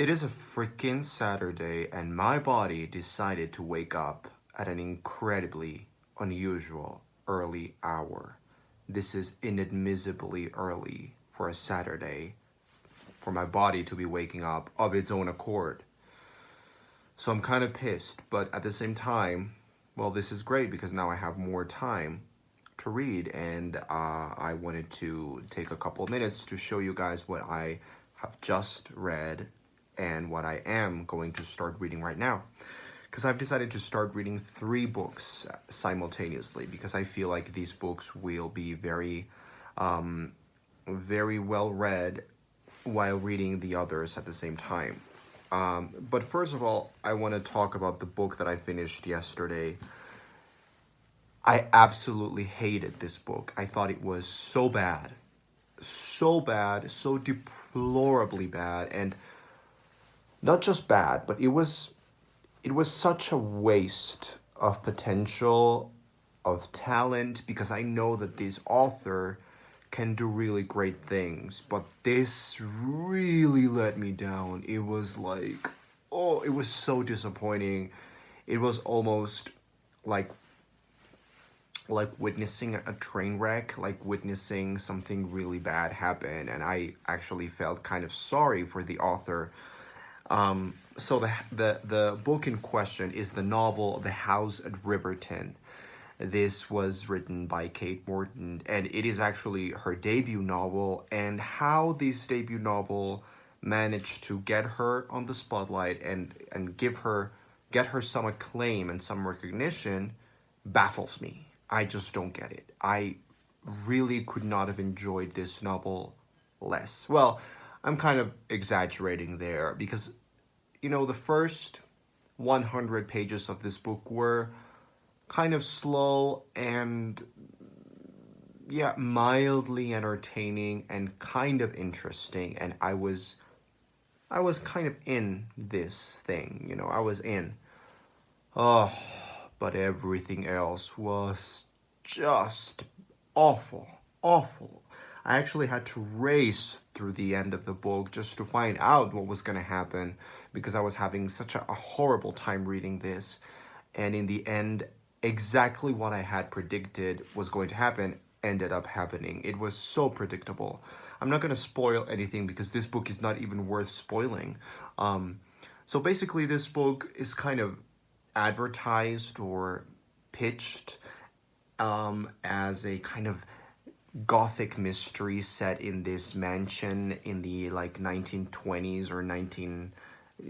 It is a freaking Saturday, and my body decided to wake up at an incredibly unusual early hour. This is inadmissibly early for a Saturday, for my body to be waking up of its own accord. So I'm kind of pissed, but at the same time, well, this is great because now I have more time to read, and I wanted to take a couple of minutes to show you guys what I have just read and what I am going to start reading right now. Because I've decided to start reading 3 books simultaneously because I feel like these books will be very well read while reading the others at the same time. But first of all, I want to talk about the book that I finished yesterday. I absolutely hated this book. I thought it was so bad, so deplorably bad, and not just bad, but it was such a waste of potential, of talent, because I know that this author can do really great things, but this really let me down. It was like, oh, it was so disappointing. It was almost like witnessing a train wreck, like witnessing something really bad happen, and I actually felt kind of sorry for the author. So the book in question is the novel The House at Riverton. This was written by Kate Morton, and it is actually her debut novel. And how this debut novel managed to get her on the spotlight and get her some acclaim and some recognition baffles me. I just don't get it. I really could not have enjoyed this novel less. Well, I'm kind of exaggerating there because the first 100 pages of this book were kind of slow and, yeah, mildly entertaining and kind of interesting. And I was kind of in this thing, I was in. Oh, but everything else was just awful, awful. I actually had to race through the end of the book just to find out what was going to happen because I was having such a horrible time reading this. And in the end, exactly what I had predicted was going to happen ended up happening. It was so predictable. I'm not going to spoil anything because this book is not even worth spoiling. So basically, this book is kind of advertised or pitched as a kind of gothic mystery set in this mansion in the like 1920s or 19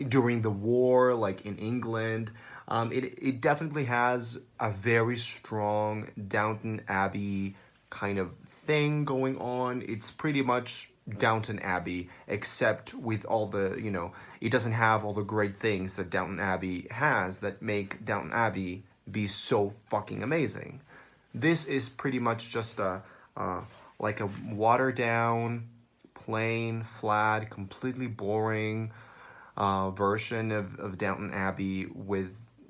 during the war, like in England. It definitely has a very strong Downton Abbey kind of thing going on. It's pretty much Downton Abbey, except with all the, it doesn't have all the great things that Downton Abbey has that make Downton Abbey be so fucking amazing. This is pretty much just like a watered down, plain, flat, completely boring version of Downton Abbey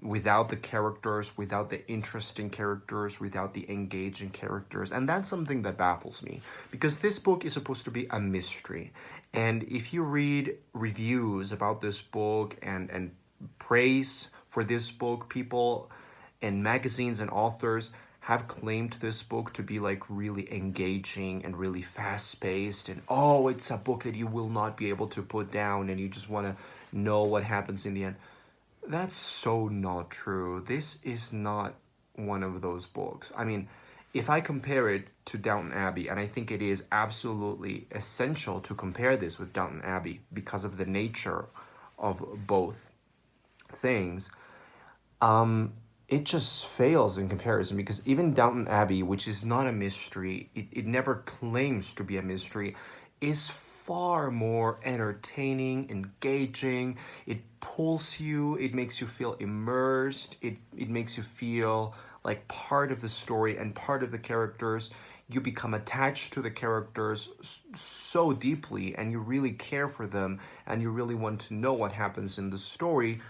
without the characters, without the interesting characters, without the engaging characters. And that's something that baffles me because this book is supposed to be a mystery. And if you read reviews about this book and praise for this book, people and magazines and authors have claimed this book to be like really engaging and really fast paced, and oh, it's a book that you will not be able to put down and you just want to know what happens in the end. That's so not true. This is not one of those books. I mean, if I compare it to Downton Abbey, and I think it is absolutely essential to compare this with Downton Abbey because of the nature of both things, it just fails in comparison because even Downton Abbey, which is not a mystery, it never claims to be a mystery, is far more entertaining, engaging. It pulls you, it makes you feel immersed, it makes you feel like part of the story and part of the characters. You become attached to the characters so deeply and you really care for them and you really want to know what happens in the story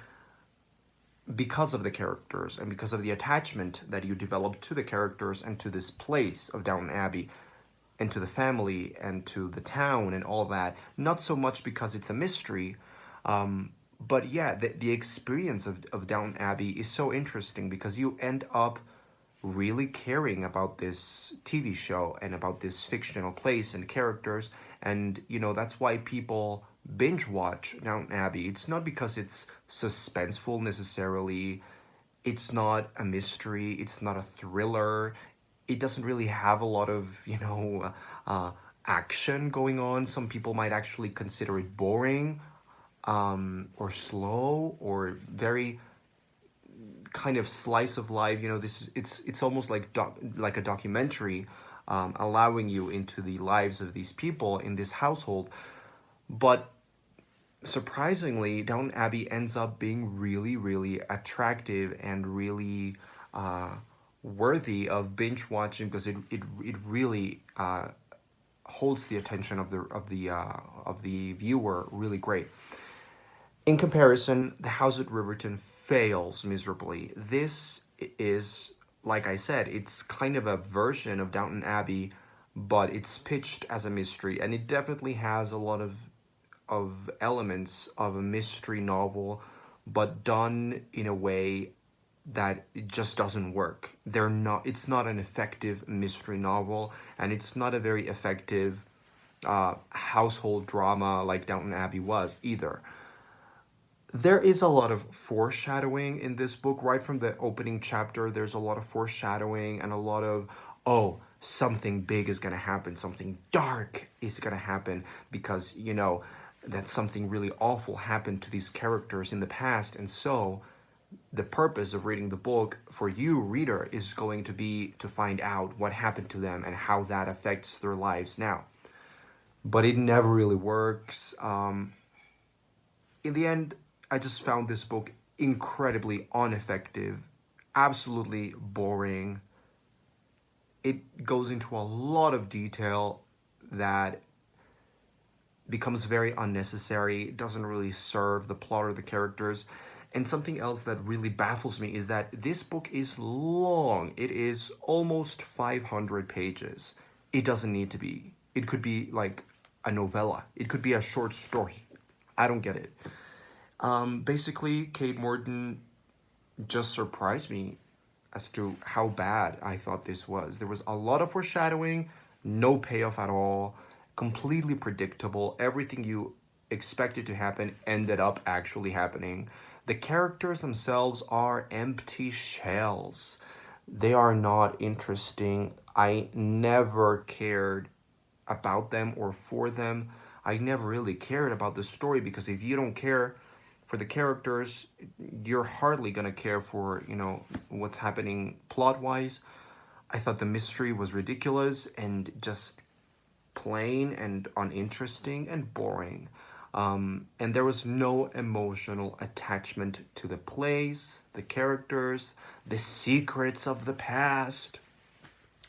because of the characters and because of the attachment that you develop to the characters and to this place of Downton Abbey and to the family and to the town and all that. Not so much because it's a mystery, But yeah, the experience of Downton Abbey is so interesting because you end up really caring about this TV show and about this fictional place and characters. And, that's why people binge watch Downton Abbey. It's not because it's suspenseful necessarily, it's not a mystery, it's not a thriller. It doesn't really have a lot of, action going on. Some people might actually consider it boring, or slow, or very kind of slice of life. It's almost like a documentary, allowing you into the lives of these people in this household. But surprisingly, Downton Abbey ends up being really, really attractive and really worthy of binge watching because it really holds the attention of the viewer really great. In comparison, The House at Riverton fails miserably. This is, like I said, it's kind of a version of Downton Abbey, but it's pitched as a mystery, and it definitely has a lot of elements of a mystery novel, but done in a way that it just doesn't work. It's not an effective mystery novel, and it's not a very effective household drama like Downton Abbey was either. There is a lot of foreshadowing in this book. Right from the opening chapter, there's a lot of foreshadowing and a lot of, oh, something big is going to happen, something dark is going to happen because, that something really awful happened to these characters in the past. And so the purpose of reading the book for you, reader, is going to be to find out what happened to them and how that affects their lives now. But it never really works. In the end, I just found this book incredibly ineffective, absolutely boring. It goes into a lot of detail that becomes very unnecessary, doesn't really serve the plot or the characters. And something else that really baffles me is that this book is long. It is almost 500 pages. It doesn't need to be. It could be like a novella, it could be a short story. I don't get it. Basically, Kate Morton just surprised me as to how bad I thought this was. There was a lot of foreshadowing, no payoff at all, completely predictable. Everything you expected to happen ended up actually happening. The characters themselves are empty shells. They are not interesting. I never cared about them or for them. I never really cared about the story because if you don't care for the characters, you're hardly gonna care for, what's happening plot wise. I thought the mystery was ridiculous and just plain and uninteresting and boring. And there was no emotional attachment to the place, the characters, the secrets of the past.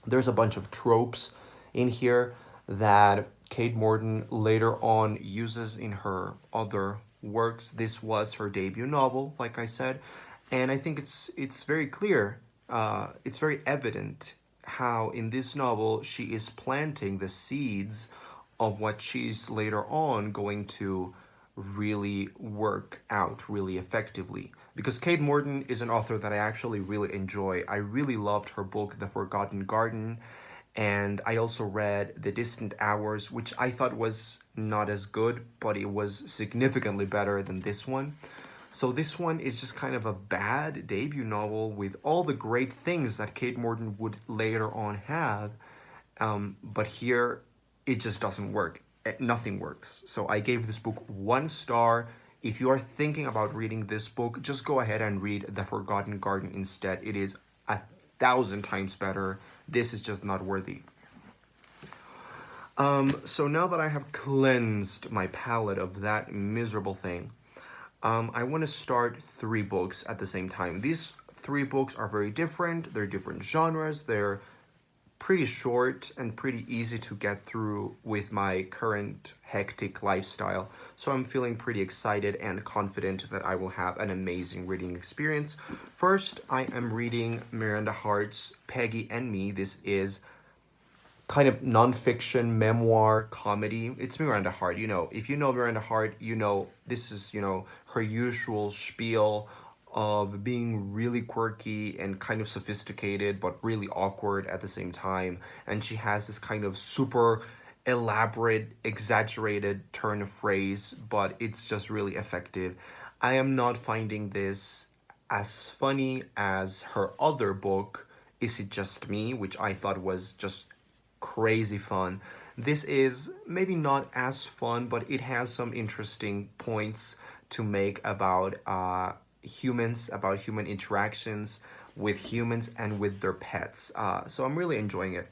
There's a bunch of tropes in here that Kate Morton later on uses in her other works. This was her debut novel, like I said, and I think it's very clear, it's very evident how in this novel she is planting the seeds of what she's later on going to really work out really effectively. Because Kate Morton is an author that I actually really enjoy. I really loved her book, The Forgotten Garden, and I also read The Distant Hours, which I thought was not as good, but it was significantly better than this one. So this one is just kind of a bad debut novel with all the great things that Kate Morton would later on have. But here, it just doesn't work. Nothing works. So I gave this book 1 star. If you are thinking about reading this book, just go ahead and read The Forgotten Garden instead. It is 1,000 times better. This is just not worthy. So now that I have cleansed my palate of that miserable thing, I want to start 3 books at the same time. These 3 books are very different. They're different genres. They're pretty short and pretty easy to get through with my current hectic lifestyle. So I'm feeling pretty excited and confident that I will have an amazing reading experience. First, I am reading Miranda Hart's Peggy and Me. This is kind of nonfiction memoir comedy. It's Miranda Hart. You know, if you know Miranda Hart, you know this is, you know, her usual spiel of being really quirky and kind of sophisticated but really awkward at the same time. And she has this kind of super elaborate, exaggerated turn of phrase, but it's just really effective. I am not finding this as funny as her other book, Is It Just Me, which I thought was just crazy fun. This is maybe not as fun, but it has some interesting points to make about humans, about human interactions with humans and with their pets. So I'm really enjoying it.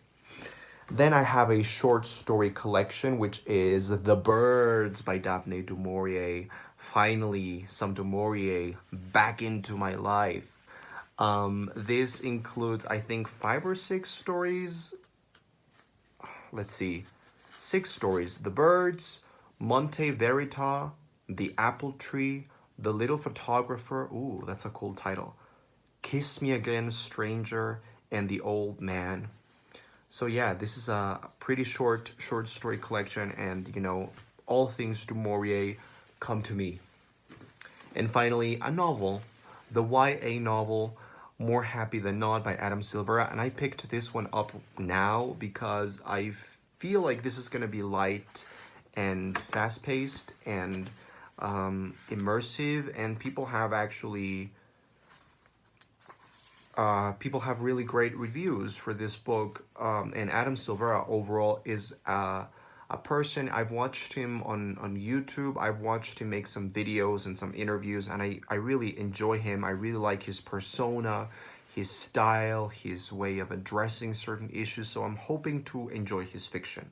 Then I have a short story collection, which is The Birds by Daphne du Maurier. Finally, some du Maurier back into my life. This includes, I think, 5 or 6 stories. Let's see, 6 stories: The Birds, Monte Verita, The Apple Tree, The Little Photographer. Ooh, that's a cool title. Kiss Me Again, Stranger, and The Old Man. So yeah, this is a pretty short story collection, and you know, all things du Maurier come to me. And finally, a novel, the YA novel More Happy Than Not by Adam Silvera. And I picked this one up now because I feel like this is going to be light and fast paced and immersive, and people have really great reviews for this book. And Adam Silvera overall is a person. I've watched him on YouTube. I've watched him make some videos and some interviews, and I really enjoy him. I really like his persona, his style, his way of addressing certain issues. So I'm hoping to enjoy his fiction.